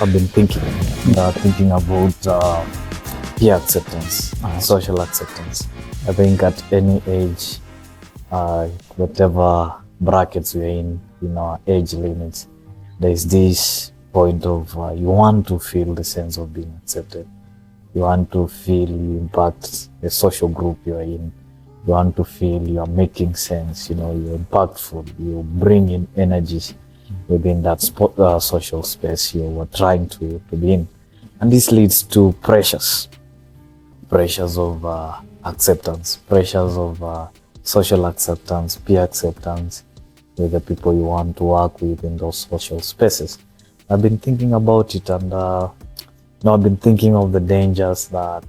I've been thinking about peer acceptance, social acceptance. I think at any age, whatever brackets we're in our age limits, there's this point of you want to feel the sense of being accepted. You want to feel you impact the social group you're in. You want to feel you're making sense, you're impactful, you bring in energies within that social space you were trying to be in. And this leads to pressures of acceptance, pressures of social acceptance, peer acceptance with the people you want to work with in those social spaces. I've been thinking about it, and I've been thinking of the dangers that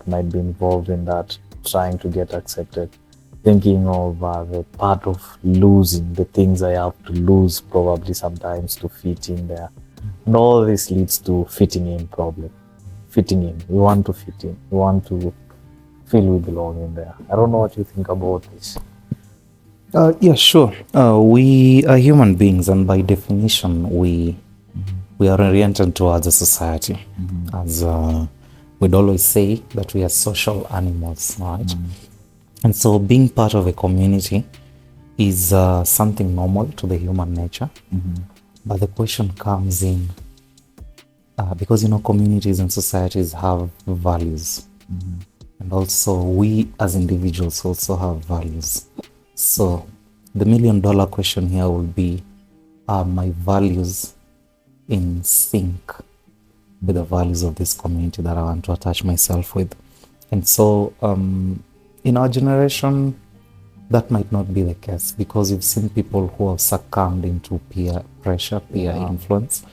might be involved in that, trying to get accepted, thinking of the part of losing, the things I have to lose probably sometimes to fit in there. And all this leads to fitting in problem. Fitting in. We want to fit in. We want to feel we belong in there. I don't know what you think about this. Yeah, sure. We are human beings, and by definition, we are oriented towards a society. As we'd always say that we are social animals, right? And so being part of a community is something normal to the human nature. But the question comes in, because communities and societies have values. And also we as individuals also have values. So the $1 million question here will be, are my values in sync with the values of this community that I want to attach myself with? And so in our generation, that might not be the case, because you've seen people who have succumbed into peer pressure, peer influence,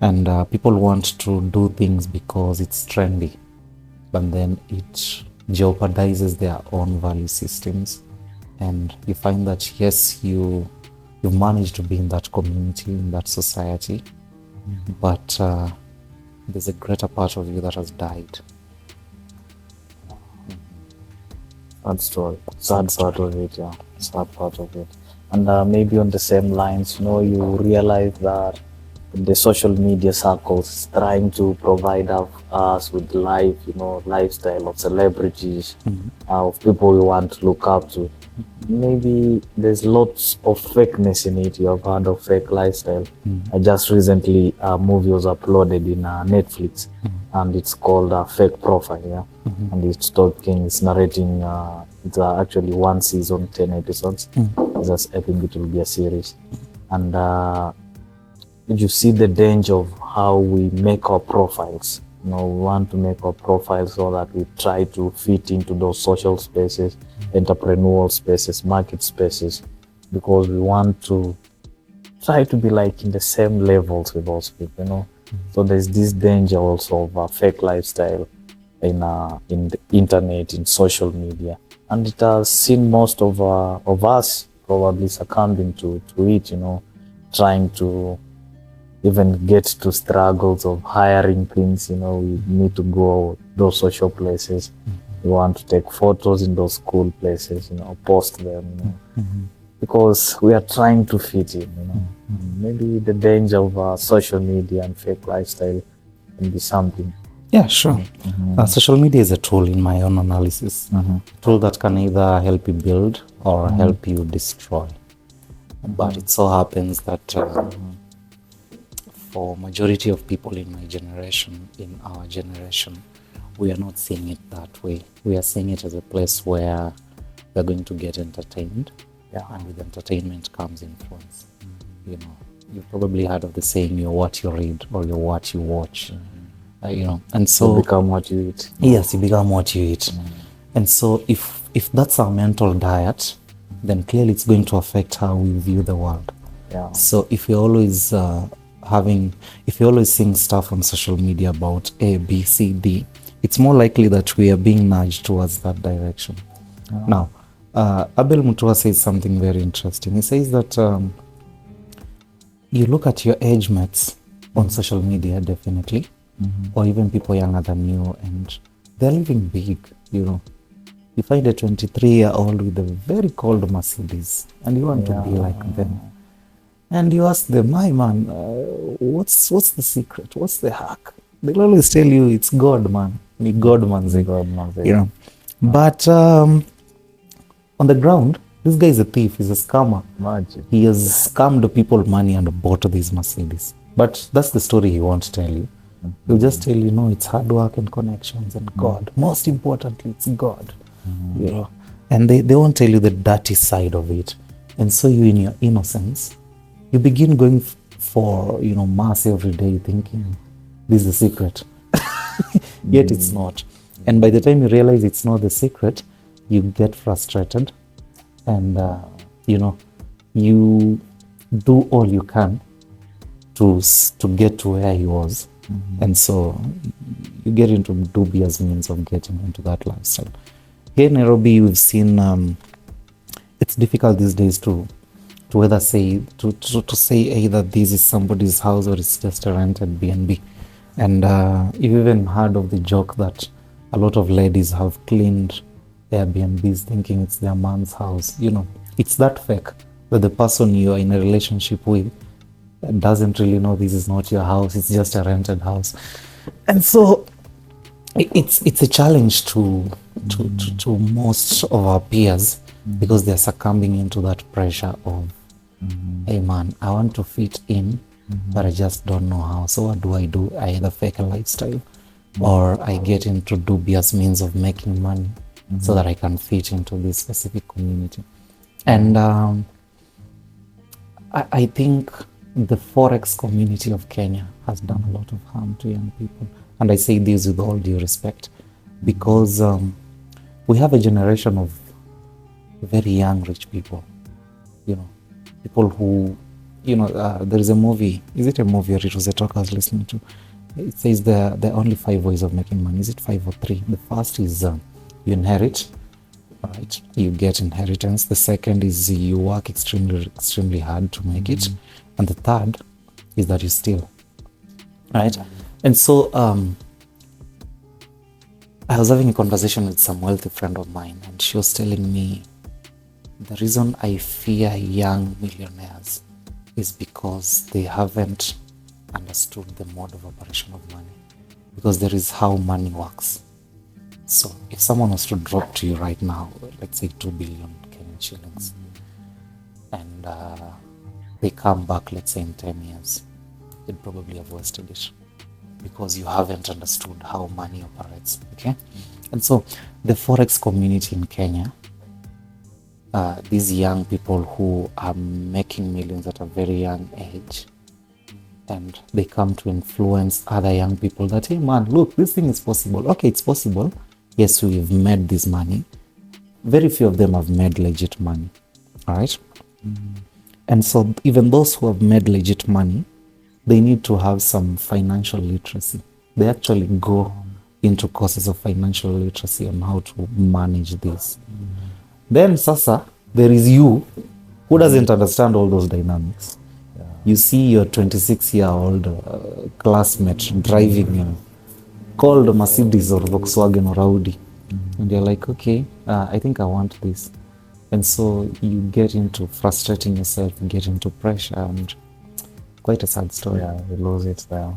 and people want to do things because it's trendy, but then it jeopardizes their own value systems. And you find that, yes, you've managed to be in that community, in that society, but there's a greater part of you that has died. Sad story. Sad part of it, yeah. Sad part of it. And maybe on the same lines, you realize that the social media circles trying to provide us with lifestyle of celebrities, of people we want to look up to. Maybe there's lots of fakeness in it. You have heard of fake lifestyle. I just recently, a movie was uploaded in Netflix, and it's called Fake Profile, yeah? And it's narrating, it's actually one season, 10 episodes. I think it will be a series. And you see the danger of how we make our profiles. We want to make our profiles so that we try to fit into those social spaces, entrepreneurial spaces, market spaces, because we want to try to be like in the same levels with those people, So there's this danger also of a fake lifestyle in the internet, in social media, and it has seen most of us probably succumbing to it, trying to even get to struggles of hiring things. We need to go those social places. We want to take photos in those cool places, post them, because we are trying to fit in, Maybe the danger of social media and fake lifestyle can be something. Yeah, sure. Social media is a tool, in my own analysis, a tool that can either help you build or help you destroy. But it so happens that for majority of people in our generation, we are not seeing it that way. We are seeing it as a place where we're going to get entertained, and with entertainment comes influence. You've probably heard of the saying, you're what you read or you're what you watch. And so you become what you eat. Yes, you become what you eat. And so if that's our mental diet, then clearly it's going to affect how we view the world. So if you're always seeing stuff on social media about A, B, C, D, it's more likely that we are being nudged towards that direction. Now, Abel Mutua says something very interesting. He says that you look at your age mates on social media, definitely, or even people younger than you, and they're living big, You find a 23-year-old with a very cold Mercedes, and you want to be like them. and you ask them, "My man, what's the secret? What's the hack?" They'll always tell you it's God, man. Ni God, man. God knows it. You know, but on the ground, this guy is a thief. He's a scammer. Imagine. He has scammed people money and bought these Mercedes. But that's the story he won't tell you. He'll just tell you, no, it's hard work and connections and God. Most importantly, it's God. You know, and they won't tell you the dirty side of it. And so you, in your innocence, you begin going for, you know, mass every day thinking this is the secret. Yet it's not. And by the time you realize it's not the secret, you get frustrated and, you know, you do all you can to get to where he was. And so you get into dubious means of getting into that lifestyle. Here in Nairobi, we've seen it's difficult these days to whether say to say either this is somebody's house or it's just a rented B&B. And you've even heard of the joke that a lot of ladies have cleaned Airbnbs thinking it's their man's house. You know, it's that fake that the person you are in a relationship with doesn't really know this is not your house, it's just a rented house. And so it's a challenge to most of our peers because they're succumbing into that pressure of, hey man, I want to fit in, but I just don't know how. So what do? I either fake a lifestyle or I get into dubious means of making money so that I can fit into this specific community. And I think the Forex community of Kenya has done a lot of harm to young people. And I say this with all due respect because we have a generation of very young rich people, you know, people who, you know, there is a movie, is it a movie or it was a talk I was listening to? It says there are only 5 ways of making money. Is it 5 or 3? The first is you inherit, right? You get inheritance. The second is you work extremely hard to make it. And the third is that you steal, right? And so I was having a conversation with some wealthy friend of mine, and she was telling me the reason I fear young millionaires is because they haven't understood the mode of operation of money, because there is how money works. So if someone was to drop to you right now, let's say 2 billion Kenyan shillings, and they come back, let's say in 10 years, you'd probably have wasted it because you haven't understood how money operates, okay? And so the Forex community in Kenya, these young people who are making millions at a very young age, and they come to influence other young people that, hey man, look, this thing is possible. Okay, it's possible. Yes, we've made this money. Very few of them have made legit money, all right? And so even those who have made legit money, they need to have some financial literacy. They actually go into courses of financial literacy on how to manage this. Then sasa, there is you who doesn't understand all those dynamics. You see your 26-year-old classmate driving a called Mercedes or Volkswagen or Audi. And you're like, okay, I think I want this. And so you get into frustrating yourself, get into pressure, and quite a sad story. Yeah, you lose it there.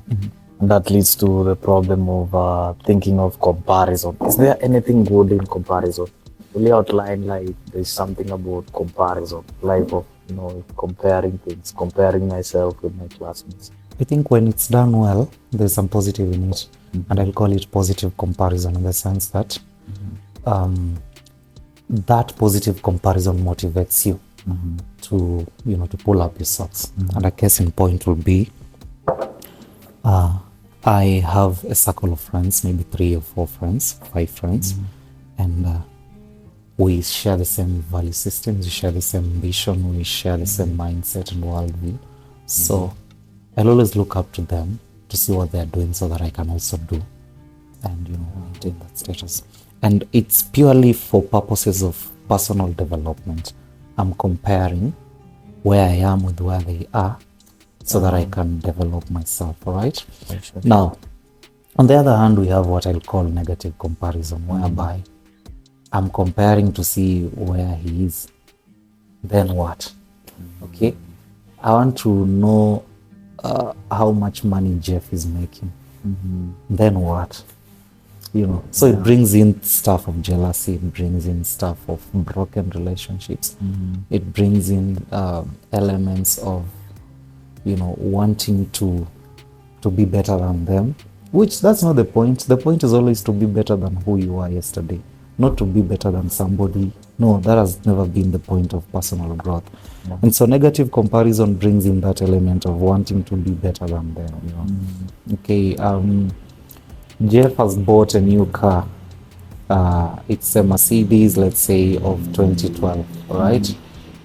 And that leads to the problem of thinking of comparison. Is there anything good in comparison? Will you outline, like, there's something about comparison, like of, you know, comparing things, comparing myself with my classmates? I think when it's done well, there's some positive in it. And I'll call it positive comparison in the sense that that positive comparison motivates you to, you know, to pull up your socks. And a case in point will be, I have a circle of friends, maybe 3 or 4 friends, 5 friends, and we share the same value systems, we share the same ambition, we share the same mindset and worldview. So I'll always look up to them to see what they're doing so that I can also do and, you know, maintain that status. And it's purely for purposes of personal development. I'm comparing where I am with where they are so that I can develop myself, all right? Sure. Now, on the other hand, we have what I'll call negative comparison, whereby I'm comparing to see where he is. Then what? Okay? I want to know how much money Jeff is making. Then what? You know, so it brings in stuff of jealousy, it brings in stuff of broken relationships, it brings in elements of, you know, wanting to be better than them, which that's not the point. The point is always to be better than who you were yesterday, not to be better than somebody. No, that has never been the point of personal growth. And so negative comparison brings in that element of wanting to be better than them, you know. Okay, Jeff has bought a new car. It's a Mercedes, let's say, of 2012, all right?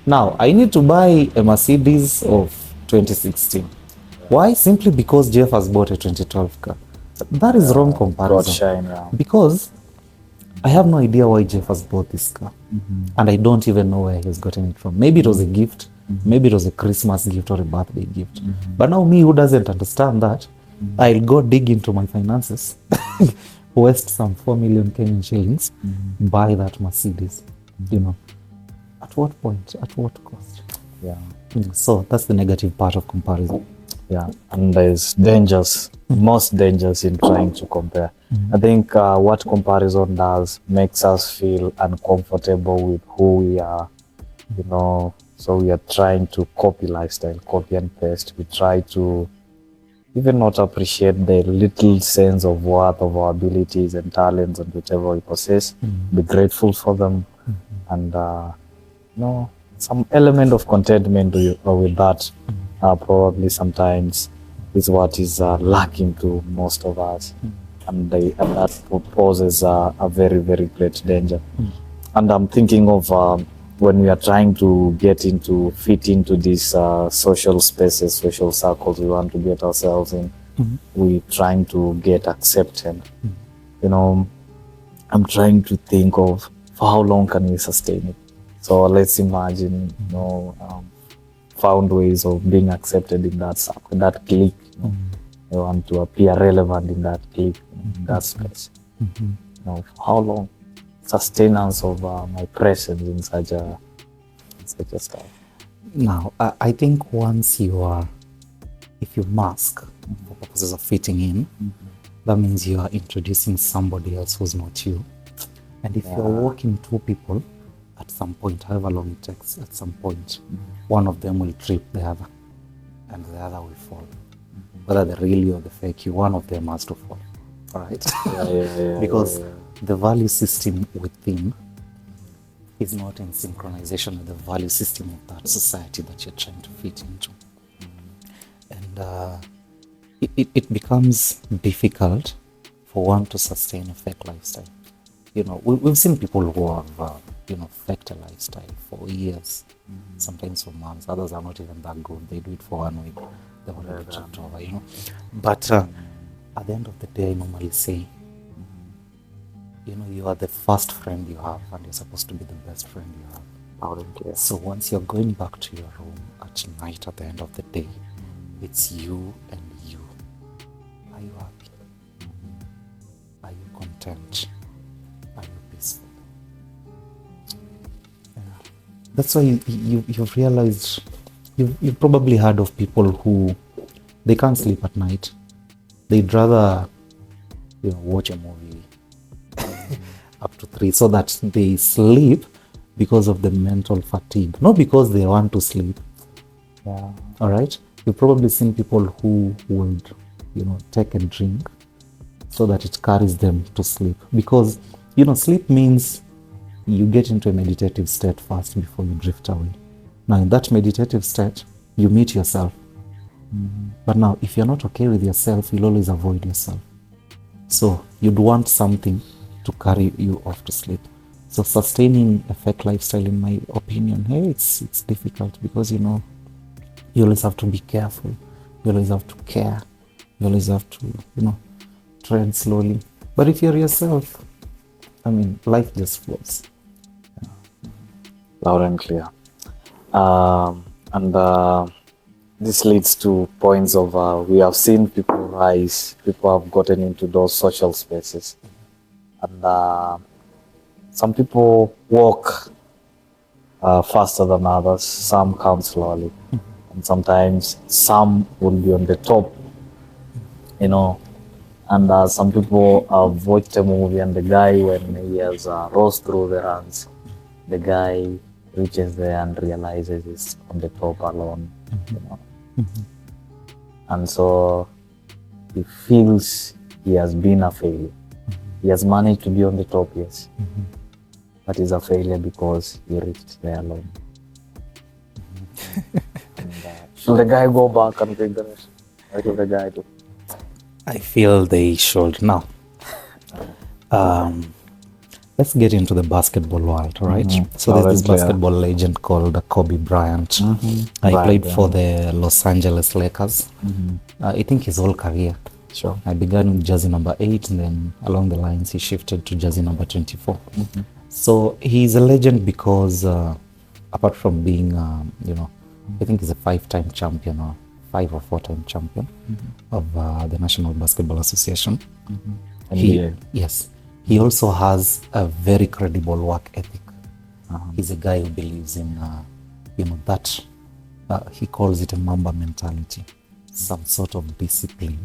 Now, I need to buy a Mercedes of 2016. Why? Simply because Jeff has bought a 2012 car. That is wrong comparison. Shine, Because I have no idea why Jeff has bought this car. And I don't even know where he's gotten it from. Maybe it was a gift. Maybe it was a Christmas gift or a birthday gift. But now me, who doesn't understand that, I'll go dig into my finances, waste some 4 million Kenyan shillings, buy that Mercedes. You know, at what point? At what cost? Yeah. So that's the negative part of comparison. Yeah, and there's dangers, most dangers in trying to compare. I think what comparison does makes us feel uncomfortable with who we are, you know, so we are trying to copy lifestyle, copy and paste. We try to even not appreciate the little sense of worth of our abilities and talents and whatever we possess, be grateful for them, and you know, some element of contentment with that probably sometimes is what is lacking to most of us, and that poses a very, very great danger. And I'm thinking of when we are trying to fit into these social spaces, social circles we want to get ourselves in, we're trying to get accepted. You know, I'm trying to think of for how long can we sustain it. So let's imagine, you know, found ways of being accepted in that circle, that clique. You want to appear relevant in that clique, in that space. You know, for how long? Sustenance of my presence in such a stuff. Now, I think once you are, if you mask for purposes of fitting in, that means you are introducing somebody else who's not you. And if you're walking two people, at some point, however long it takes, at some point, one of them will trip the other, and the other will fall. Whether the real you or the fake you, one of them has to fall. All right? Because the value system within is not in synchronization with the value system of that society that you're trying to fit into. And it becomes difficult for one to sustain a fake lifestyle. You know, we've seen people who have, you know, faked a lifestyle for years, sometimes for months. Others are not even that good. They do it for 1 week. They will never tripped over, you know. But at the end of the day, I normally say, you know, you are the first friend you have, and you're supposed to be the best friend you have. So once you're going back to your room at night, at the end of the day, it's you and you. Are you happy? Are you content? Are you peaceful? Yeah. That's why you've realized, you've probably heard of people who, they can't sleep at night. They'd rather, you know, watch a movie up to 3 so that they sleep because of the mental fatigue, not because they want to sleep. Yeah. All right. You've probably seen people who would, you know, take a drink so that it carries them to sleep, because, you know, sleep means you get into a meditative state first before you drift away. Now, in that meditative state, you meet yourself. But now, if you're not okay with yourself, you'll always avoid yourself. So you'd want something to carry you off to sleep. So sustaining a fake lifestyle, in my opinion, hey, it's difficult, because, you know, you always have to be careful. You always have to care. You always have to, you know, tread slowly. But if you're yourself, I mean, life just flows. Yeah. Loud and clear. And this leads to points of we have seen people rise, people have gotten into those social spaces. And some people walk faster than others, some come slowly. and sometimes some will be on the top, you know. And some people have watched a movie, and the guy, when he has rose through the ranks, the guy reaches there and realizes he's on the top alone, you know. And so he feels he has been a failure. He has managed to be on the top, yes, but he's a failure because he reached there alone. And, should the guy go back and take the rest? Why should the guy do? I feel they should. Now, let's get into the basketball world, right? So there's this basketball legend called Kobe Bryant. He played for the Los Angeles Lakers. I think his whole career. Sure. I began with jersey number 8, and then along the lines he shifted to jersey number 24. So he's a legend because apart from being, I think he's a 5-time champion, or 5 or 4-time champion of the National Basketball Association. Yes, he also has a very credible work ethic. He's a guy who believes in, that he calls it a Mamba mentality, some sort of discipline.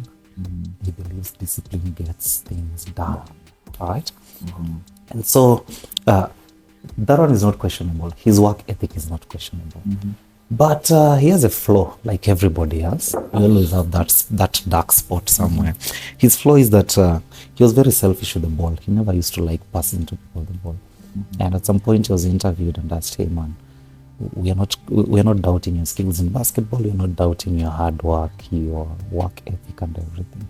He believes discipline gets things done. All right. And so that one is not questionable. His work ethic is not questionable. But he has a flaw, like everybody has. You always have that dark spot somewhere. His flaw is that he was very selfish with the ball. He never used to like passing to people the ball. And at some point he was interviewed and asked, "Hey man, we are not doubting your skills in basketball. We're not doubting your hard work, your work ethic and everything.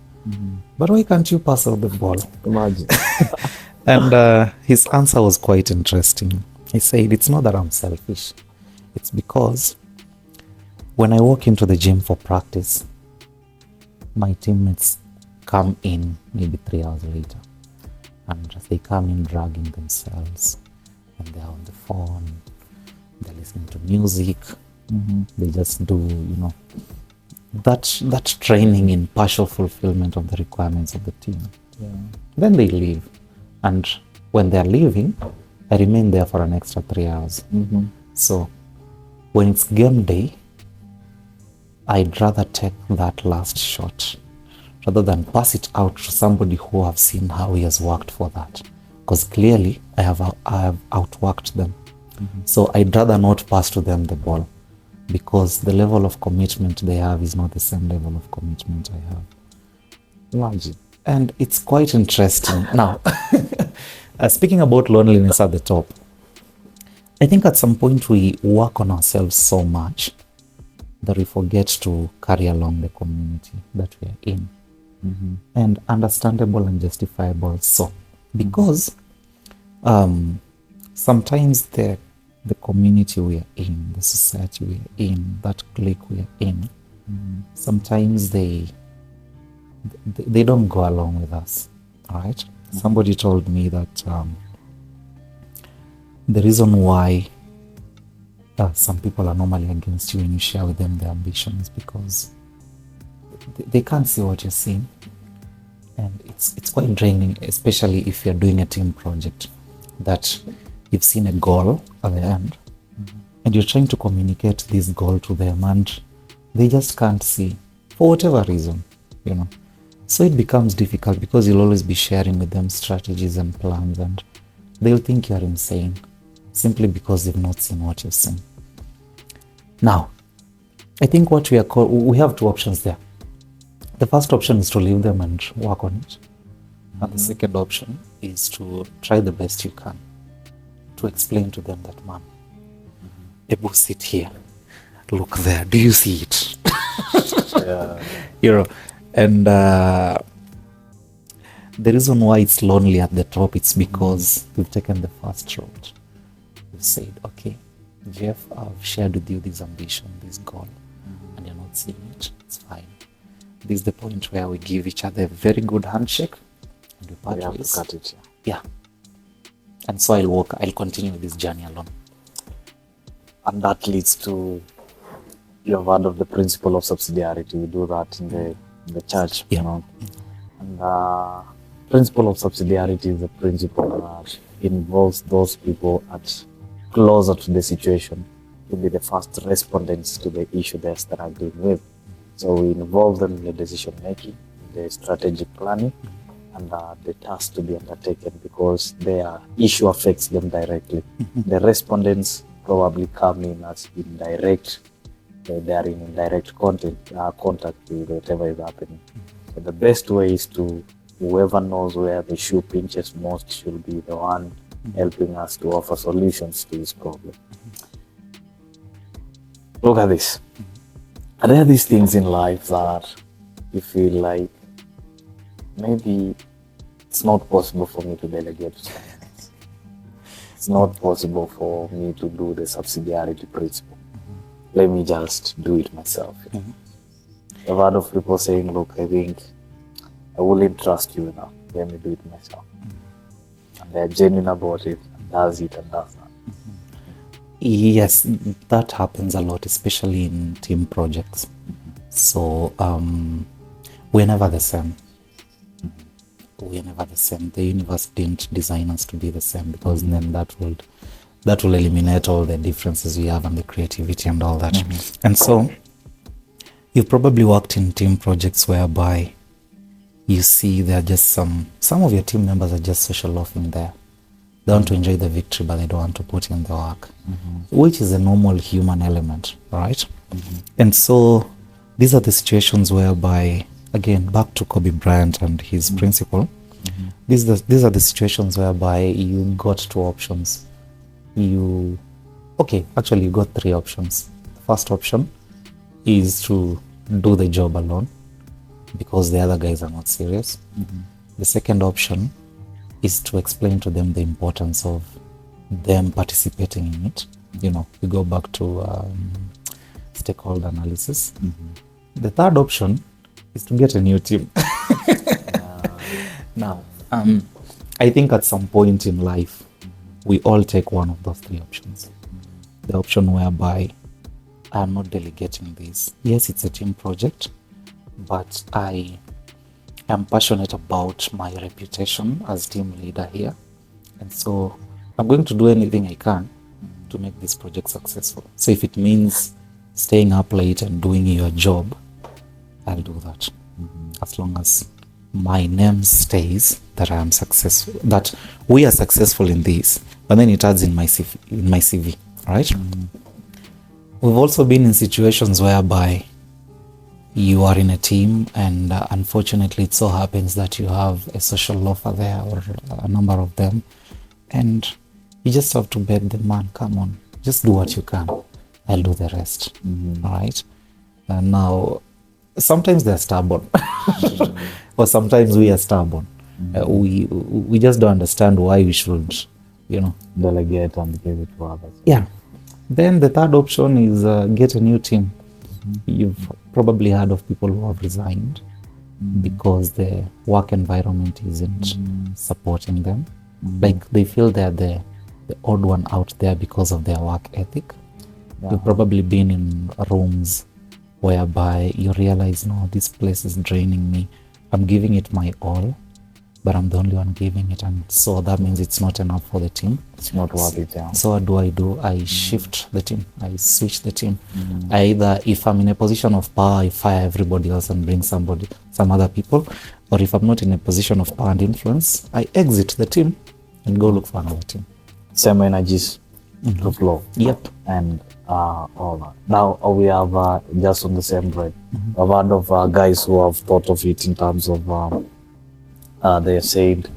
But why can't you pass out the ball?" Imagine. And his answer was quite interesting. He said, "It's not that I'm selfish. It's because when I walk into the gym for practice, my teammates come in maybe 3 hours later, and they come in dragging themselves, and they're on the phone, they're listening to music, they just do, that training in partial fulfillment of the requirements of the team. Then they leave, and when they're leaving, I remain there for an extra 3 hours. So when it's game day, I'd rather take that last shot rather than pass it out to somebody who have seen how he has worked for that, because clearly I have outworked them. So I'd rather not pass to them the ball, because the level of commitment they have is not the same level of commitment I have." Imagine. And it's quite interesting. Now, speaking about loneliness at the top, I think at some point we work on ourselves so much that we forget to carry along the community that we are in. And understandable and justifiable so, because sometimes the community we are in, the society we are in, that clique we are in, sometimes they don't go along with us, all right? Somebody told me that the reason why some people are normally against you when you share with them their ambitions, because they can't see what you're seeing, and it's quite draining, especially if you're doing a team project that you've seen a goal at the end, and you're trying to communicate this goal to them, and they just can't see for whatever reason, So it becomes difficult, because you'll always be sharing with them strategies and plans, and they'll think you're insane simply because they've not seen what you've seen. Now, I think we have 2 options there. The first option is to leave them and work on it. And the second option is to try the best you can to explain to them that, man, Ebu, sit here, look there, do you see it? And the reason why it's lonely at the top, it's because we've taken the first route. We've said, okay, Jeff, I've shared with you this ambition, this goal, and you're not seeing it. It's fine. This is the point where we give each other a very good handshake, and we part ways. To cut it, yeah. And so I'll continue this journey alone. And that leads to, you have heard of the principle of subsidiarity. We do that in the church, And principle of subsidiarity is a principle that involves those people at closer to the situation, to be the first respondents to the issue they're struggling with. So we involve them in the decision making, the strategic planning, and the task to be undertaken because their issue affects them directly. The respondents probably come in as indirect, they are in indirect contact with whatever is happening. So the best way is to, whoever knows where the shoe pinches most should be the one helping us to offer solutions to this problem. Look at this. Are there these things in life that you feel like maybe it's not possible for me to delegate to someone else? It's not possible for me to do the subsidiarity principle. Let me just do it myself. I've heard of people saying, look, I think I wouldn't trust you enough. Let me do it myself. And they're genuine about it, and does it and does that. Yes, that happens a lot, especially in team projects. So we're never the same. We're never the same. The universe didn't design us to be the same, because then that will eliminate all the differences we have and the creativity and all that. And so you've probably worked in team projects whereby you see there are just some of your team members are just social loafing there. They want to enjoy the victory, but they don't want to put in the work, which is a normal human element, right? And so these are the situations whereby, again, back to Kobe Bryant and his principle, these are the situations whereby you got two options. You got three options. The first option is to do the job alone because the other guys are not serious. The second option is to explain to them the importance of them participating in it. We go back to stakeholder analysis. The third option is to get a new team. Now, I think at some point in life, we all take one of those three options. The option whereby I am not delegating this. Yes, it's a team project, but I am passionate about my reputation as team leader here. And so I'm going to do anything I can to make this project successful. So if it means staying up late and doing your job, I'll do that. As long as my name stays that I am successful, that we are successful in this, but then it adds in my CV, right? We've also been in situations whereby you are in a team and unfortunately it so happens that you have a social loafer there or a number of them, and you just have to beg the man, come on, just do what you can, I'll do the rest. All right? And now sometimes they're stubborn or sometimes we are stubborn. We just don't understand why we should Delegate and give it to others. Yeah. Then the third option is get a new team. You've probably heard of people who have resigned because the work environment isn't supporting them. Like they feel they're the odd one out there because of their work ethic. You've probably been in rooms whereby you realize, no, this place is draining me. I'm giving it my all, but I'm the only one giving it. And so that means it's not enough for the team. It's not worth it. Yeah. So what do? I shift the team. I switch the team. I either, if I'm in a position of power, I fire everybody else and bring some other people. Or if I'm not in a position of power and influence, I exit the team and go look for another team. Same energies to flow. Yep. And all that. Now we have just on the same bread. I've heard of guys who have thought of it in terms of they said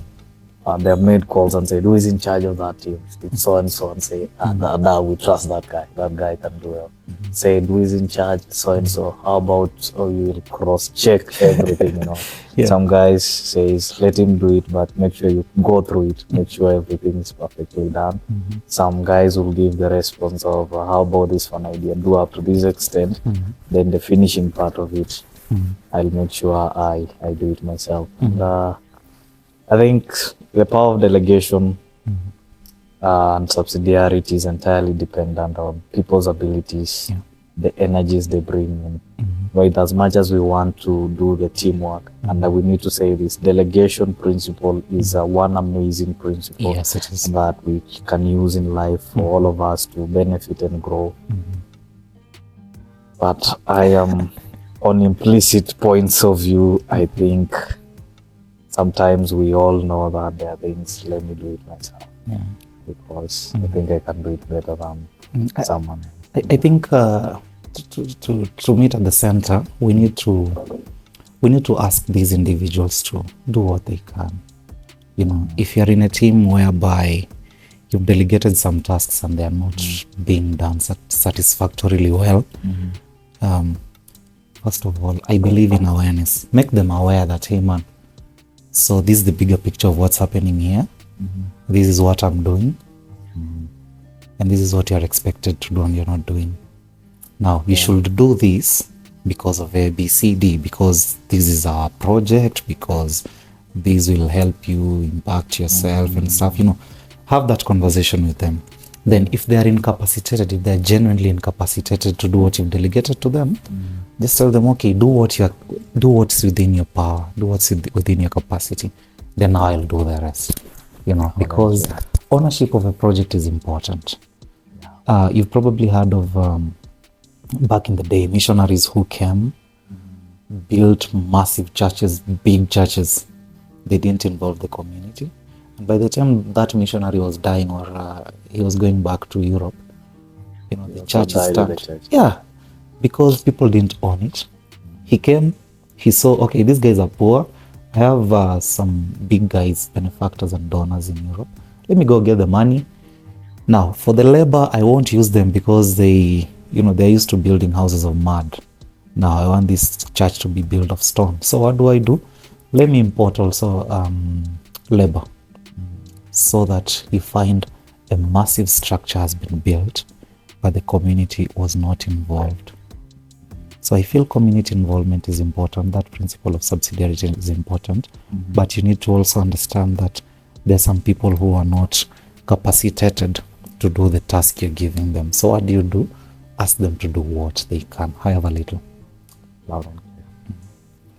they have made calls and said, who is in charge of that team? It's so and so, and say, now we trust that guy can do well. Said, who is in charge? So and so. How about you will cross check everything? Some guys says let him do it, but make sure you go through it, make sure everything is perfectly done. Some guys will give the response of how about this one idea, do up to this extent, then the finishing part of it, I'll make sure I do it myself. And I think the power of delegation and subsidiarity is entirely dependent on people's abilities the energies they bring in. Right, as much as we want to do the teamwork, and we need to say this delegation principle is one amazing principle Yes, it is. that we can use in life for all of us to benefit and grow. But I am on implicit points of view. I think sometimes we all know that there are things, let me do it myself. Because I think I can do it better than someone. I think to meet at the center, we need to ask these individuals to do what they can. You know, if you're in a team whereby you've delegated some tasks and they're not being done satisfactorily well, first of all, I believe in awareness. Make them aware that, hey man, so this is the bigger picture of what's happening here. This is what I'm doing. And this is what you're expected to do and you're not doing. Now, you should do this because of A, B, C, D, because this is our project, because this will help you impact yourself and stuff, you know. Have that conversation with them. Then if they are incapacitated, if they're genuinely incapacitated to do what you've delegated to them, just tell them, okay, do what's within your power, do what's within your capacity. Then I'll do the rest, you know, because ownership of a project is important. You've probably heard of back in the day, missionaries who came, built massive churches, big churches. They didn't involve the community. And by the time that missionary was dying or he was going back to Europe, you know, the church started. Yeah, because people didn't own it. He came, he saw, okay, these guys are poor. I have some big guys, benefactors and donors in Europe. Let me go get the money. Now, for the labor, I won't use them because they're used to building houses of mud. Now, I want this church to be built of stone. So what do? Let me import also labor, so that you find a massive structure has been built, but the community was not involved. So I feel community involvement is important. That principle of subsidiarity is important, but you need to also understand that there are some people who are not capacitated to do the task you're giving them. So what do? Ask them to do what they can, however little. Loud and clear.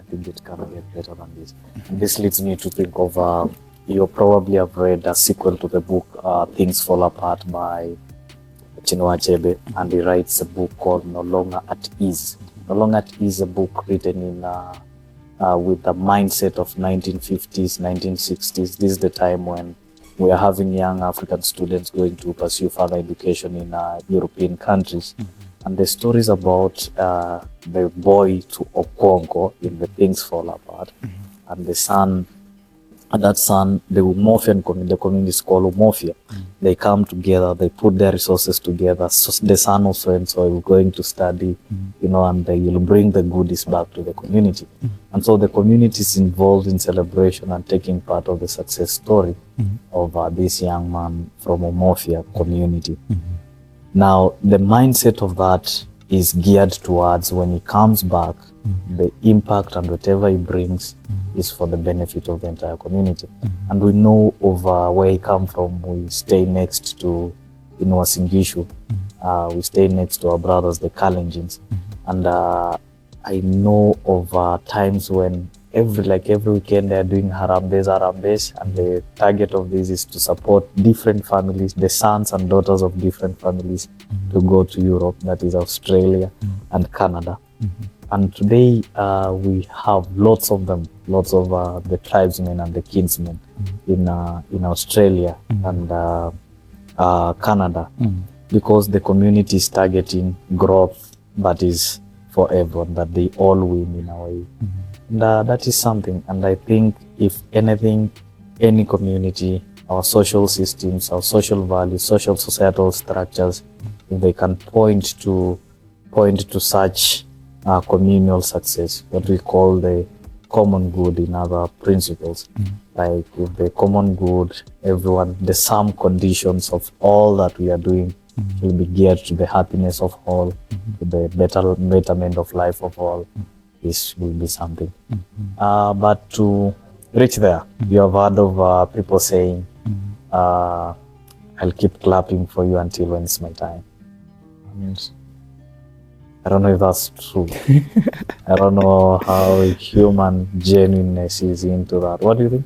I think it can get better than this. And this leads me to think of, you probably have read a sequel to the book, Things Fall Apart by Chinua Achebe, and he writes a book called No Longer at Ease. No Longer at Ease is a book written in with the mindset of 1950s, 1960s. This is the time when we are having young African students going to pursue further education in European countries. And the story is about the boy to Okongo in the Things Fall Apart, and the son. And that son, the Umofian community, the community is called Umofia. They come together, they put their resources together. So the son also and so is going to study, you know, and they will bring the goodies back to the community. And so the community is involved in celebration and taking part of the success story of this young man from Umofia community. Now, the mindset of that is geared towards when he comes back, the impact and whatever he brings is for the benefit of the entire community. And we know of where he come from. We stay next to Wasingishu. We stay next to our brothers, the Kalenjins. And I know of times when every weekend they're doing harambes, and the target of this is to support different families, the sons and daughters of different families, to go to Europe, that is Australia and Canada. And today we have lots of them, the tribesmen and the kinsmen in Australia and Canada, because the community is targeting growth that is for everyone, that they all win in a way. And that is something. And I think if anything, any community, our social systems, our social values, social societal structures, if they can point to such communal success, what we call the common good in other principles, like with the common good, everyone, the sum conditions of all that we are doing will be geared to the happiness of all, to the betterment of life of all. This will be something. But to reach there, you have heard of people saying, I'll keep clapping for you until when it's my time. And I don't know if that's true. I don't know how human genuineness is into that. What do you think?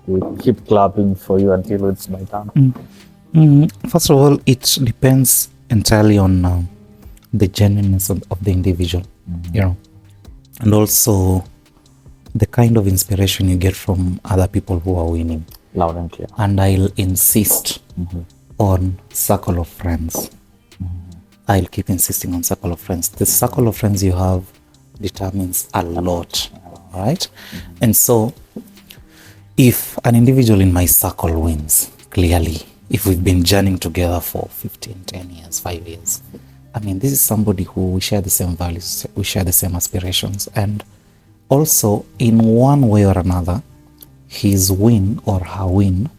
Will keep clapping for you until it's my turn. First of all, it depends entirely on the genuineness of the individual, you know, and also the kind of inspiration you get from other people who are winning. Loud and clear. And I'll insist on circle of friends. I'll keep insisting on circle of friends. The circle of friends you have determines a lot, right? And so if an individual in my circle wins, clearly, if we've been journeying together for 15, 10 years, 5 years, I mean, this is somebody who we share the same values, we share the same aspirations, and also in one way or another, his win or her win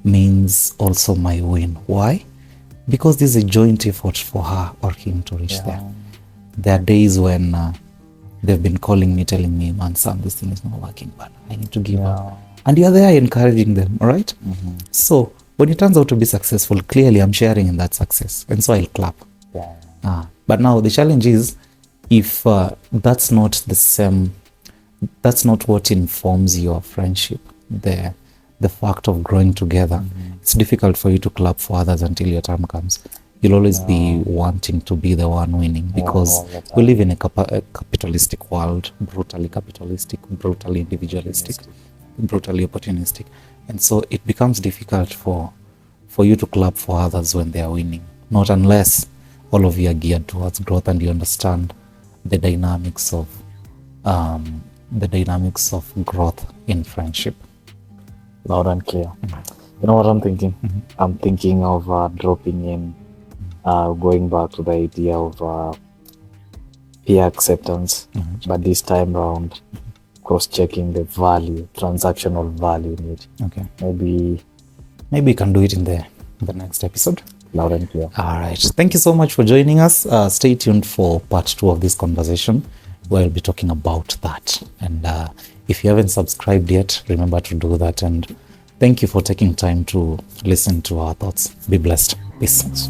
means also my win. Why? Because this is a joint effort for her or him to reach there. There are days when they've been calling me, telling me, man, Sam, this thing is not working, but I need to give up. And you're there encouraging them, all right? So when it turns out to be successful, clearly I'm sharing in that success. And so I'll clap. But now the challenge is, if that's not the same, that's not what informs your friendship, the fact of growing together, it's difficult for you to clap for others until your time comes. You'll always be wanting to be the one winning, because we live in a capitalistic world, brutally capitalistic, brutally individualistic, brutally opportunistic. And so it becomes difficult for you to clap for others when they are winning, not unless all of you are geared towards growth and you understand the dynamics of growth in friendship. Loud and clear. You know what I'm thinking? I'm thinking of dropping in, going back to the idea of peer acceptance, but this time around, cross-checking the value, transactional value in it. Okay. Maybe you can do it in the next episode. Loud and clear. All right. Thank you so much for joining us. Stay tuned for part 2 of this conversation, where we'll be talking about that. And if you haven't subscribed yet, remember to do that. And thank you for taking time to listen to our thoughts. Be blessed. Peace.